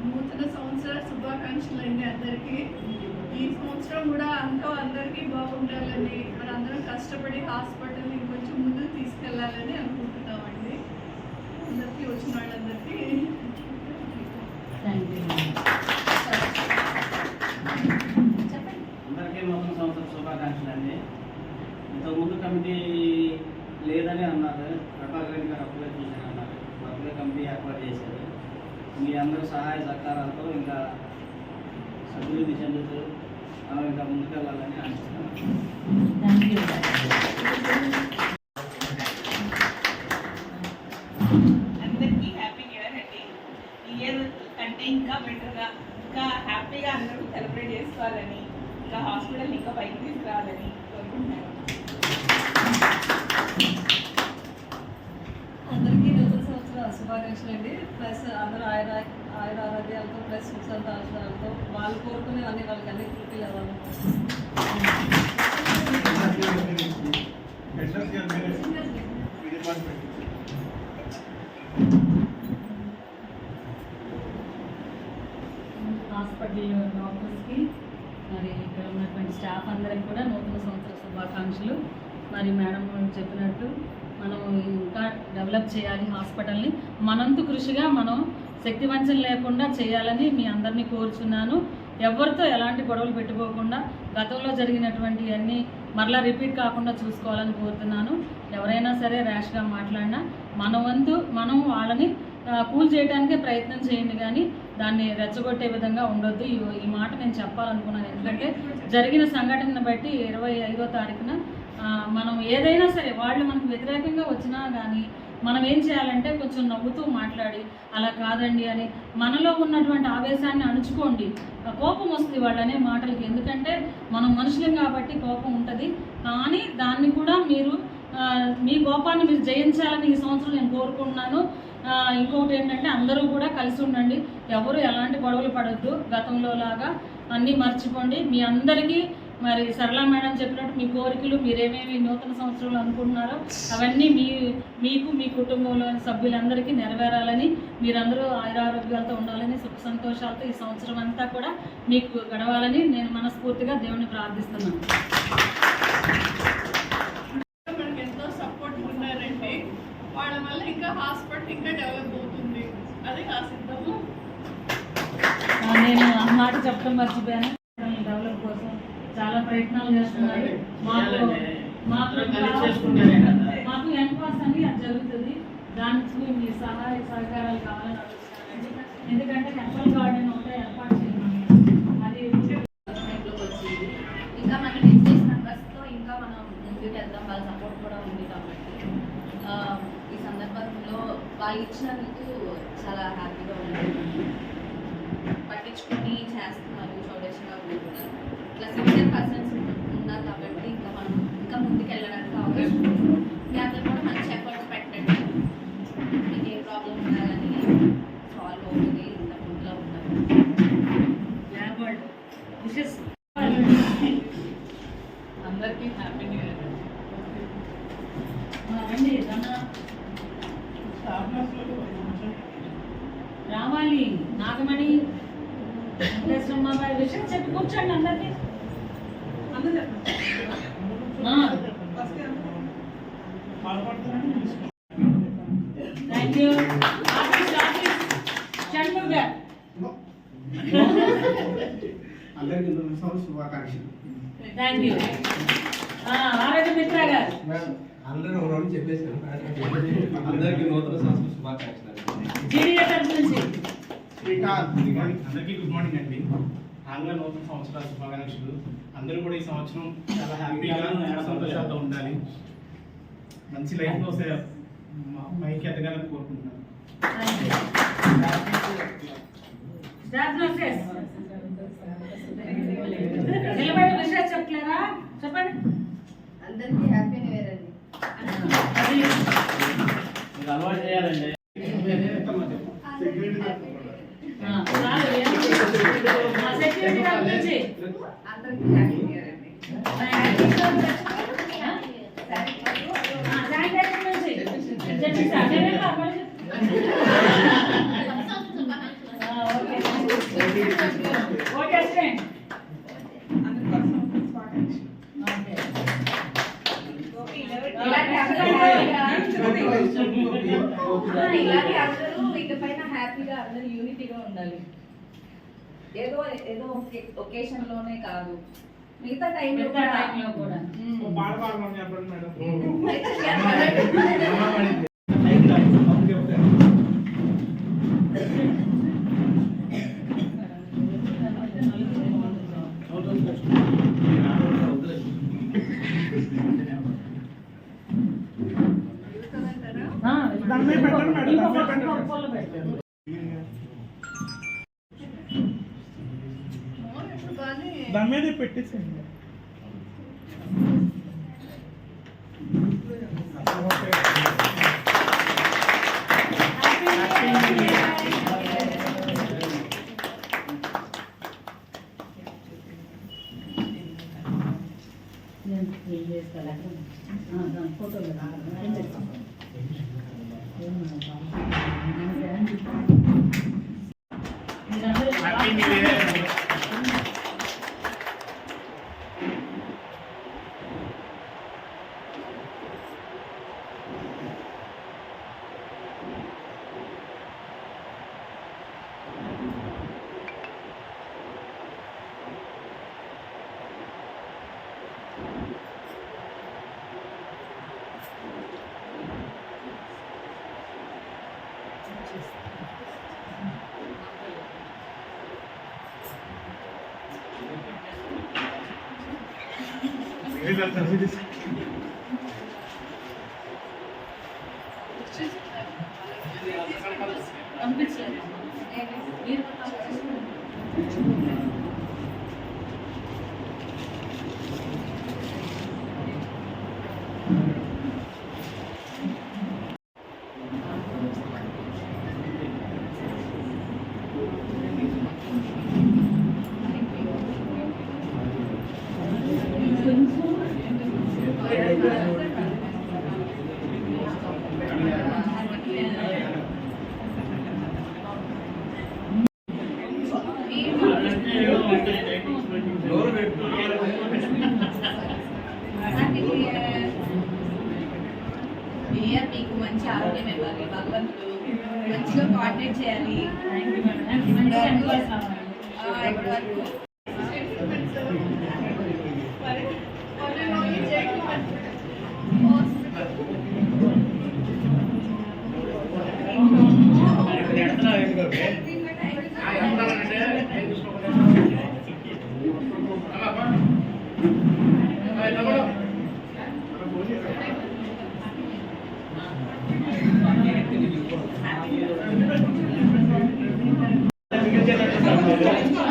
నూతన సంవత్సర శుభాకాంక్షలు అండి అందరికీ. ఈ సంవత్సరం కూడా అంతా అందరికీ బాగుండాలని, మనందరం కష్టపడి హాస్పిటల్ని ఇంకొంచెం ముందుకు తీసుకెళ్లాలని అనుకుంటున్నామండి. అందరికీ వచ్చిన వాళ్ళందరికీ అందరికీ నూతన సంవత్సర శుభాకాంక్షలు అండి. ఇంతకుముందు కమిటీ లేదని అన్నారు, ప్రభాకర్ రెడ్డి గారు అప్పుడే చూశాను అన్నారు. అప్పుడే కమిటీ ఏర్పాటు చేశారు. మీ అందరి సహాయ సహకారాలతో ఇంకా అభివృద్ధి చెందుతూ ఇంకా ముందుకెళ్ళాలని ఆశిస్తున్నాను. అందరికీ హ్యాపీ న్యూ ఇయర్ అండి. ఈ ఇయర్ కంటే ఇంకా బెటర్గా, ఇంకా హ్యాపీగా అందరూ సెలబ్రేట్ చేసుకోవాలని, ఇంకా హాస్పిటల్ ఇంకా పైకి తీసుకురావాలని కోరుకుంటున్నాను. అందరికీ నూతన సంవత్సర శుభాకాంక్షలు అండి. ప్లస్ అందరూ ఆరోగ్యాలతో ప్లస్ సుఖ సంతోషాలతో వాళ్ళు కోరుకునే అన్ని వాళ్ళకి అన్ని ఫుల్ఫిల్ అవ్వాలి. హాస్పిటల్ డాక్టర్స్కి మరి ఇక్కడ ఉన్నటువంటి స్టాఫ్ అందరికి కూడా నూతన సంవత్సర శుభాకాంక్షలు. మరి మేడం చెప్పినట్టు మనం ఇంకా డెవలప్ చేయాలి హాస్పిటల్ని. మనంతు కృషిగా మనం శక్తివంచన లేకుండా చేయాలని మీ అందరినీ కోరుచున్నాను. ఎవరితో ఎలాంటి గొడవలు పెట్టుకోకుండా గతంలో జరిగినటువంటి అన్నీ మరలా రిపీట్ కాకుండా చూసుకోవాలని కోరుతున్నాను. ఎవరైనా సరే ర్యాష్గా మాట్లాడినా మన వంతు మనం వాళ్ళని కూల్ చేయడానికే ప్రయత్నం చేయండి, కానీ దాన్ని రెచ్చగొట్టే విధంగా ఉండొద్దు. ఈ మాట నేను చెప్పాలనుకున్నాను. ఎందుకంటే జరిగిన సంఘటనను బట్టి 25వ తారీఖున మనం ఏదైనా సరే వాళ్ళు మనకు వ్యతిరేకంగా వచ్చినా కానీ మనం ఏం చేయాలంటే కొంచెం నవ్వుతూ మాట్లాడి అలా కాదండి అని మనలో ఉన్నటువంటి ఆవేశాన్ని అణుచుకోండి. కోపం వస్తుంది వాళ్ళనే మాటలకి, ఎందుకంటే మనం మనుషులం కాబట్టి కోపం ఉంటుంది. కానీ దాన్ని కూడా మీరు మీ కోపాన్ని మీరు జయించాలని ఈ సంవత్సరం నేను కోరుకుంటున్నాను. ఇంకొకటి ఏంటంటే అందరూ కూడా కలిసి ఉండండి, ఎవరు ఎలాంటి గొడవలు పడొద్దు. గతంలో లాగా అన్నీ మర్చిపోండి. మీ అందరికీ మరి సరళ మేడం చెప్పినట్టు మీ కోరికలు మీరేమేమి నూతన సంవత్సరంలో అనుకుంటున్నారో అవన్నీ మీకు మీ కుటుంబంలోని సభ్యులందరికీ నెరవేరాలని, మీరందరూ ఆయురారోగ్యాలతో ఉండాలని, సుఖ సంతోషాలతో ఈ సంవత్సరం అంతా కూడా మీకు గడవాలని నేను మనస్ఫూర్తిగా దేవుని ప్రార్థిస్తున్నాను. మనకి ఎంతో సపోర్ట్ ఉన్నారండి. వాళ్ళ వల్ల ఇంకా హాస్పిటల్ ఇంకా డెవలప్ అవుతుంది, అది ఆశిద్దాము. నేను ఆ మాట చెప్పడం మర్చిపోయాను. డెవలప్ కోసం చాలా ప్రయత్నాలు చేస్తున్నారు. మాకు ఎన్పాస్ అని అది జరుగుతుంది. దానికి మీ సహాయ సహకారాలు కావాలని అడుగుతున్నానండి. ఎందుకంటే టెంపుల్ గార్డెన్ ఒకటే ఏర్పాటు చేయమని అది వచ్చింది. ఇంకా మన డిజిటల్ మెంబర్స్తో ఇంకా మనం ముందుకు వెళ్దాం. వాళ్ళ సపోర్ట్ కూడా ఉంది కాబట్టి ఈ సందర్భంలో వాళ్ళు ఇచ్చినందుకు చాలా హ్యాపీగా ఉంది. పట్టించుకొని చేస్తున్నారు, చౌడేశ్వర కూడా ఇట్లా 60% ఉన్నారు కాబట్టి ఇంకా మనం ఇంకా ముందుకు వెళ్ళడానికి అవకాశం ఉంది. మీ అందరూ కూడా మంచి ఎఫర్ట్స్ పెట్టండి. మీకు ఏ ప్రాబ్లం ఉన్నా కానీ సాల్వ్ అవుతుంది. ఇంత ముందులో ఉంటారు. అందరికీ హ్యాపీ న్యూ ఇయర్. రావాలి నాగమణి విషయం చెప్పి కూర్చోండి అందరికీ. Thank you. అందరికీ శుభాకాంక్షలు. Thank you. ఆరోగ్య మిత్ర గారు అందరూ చెప్పేసాను. అందరికీ నూతన సంవత్సర శుభాకాంక్షలు. అందరికీ గుడ్ మార్నింగ్ అండి. ఆంగ్ల నూతన సంవత్సరాల శుభాకాంక్షలు. అందరూ కూడా ఈ సంవత్సరం చాలా హ్యాపీగా సంతోషాలతో ఉండాలి. మంచి లైఫ్లో మా పైకి ఎదగాలని కోరుకుంటున్నాను. స్టాఫ్ నర్సెస్ నిలబడి విషయాలు చెప్పలేరా? చెప్పండి. అందరికీ హ్యాపీ న్యూ ఇయర్ అండి. మీరు అలవాటు చేయాలండి. సెక్యూరిటీ వాళ్ళ నుంచి అందరికీ హ్యాపీ న్యూ ఇయర్ అండి. శానిటైజర్ నుంచి ఓకే స్టూడెంట్ ఇలాగే అందరూ ఇకపైన హ్యాపీగా అందరూ యూనిటీగా ఉండాలి. ఏదో ఏదో ఒకేషన్ లోనే కాదు, మిగతా టైంలో కూడా పాట పాడమని చెప్పండి మేడం. దాని మీదే పెట్టేసేయండి. ఫోటోలు హ్యాపీ న్యూ ఇయర్. పంపించలేదు. మీరు మీకు మంచి ఆరోగ్యం ఇవ్వాలి భగవంతుడు, మంచిగా కోఆర్డినేట్ చేయాలి. ఇప్పటి వరకు Happy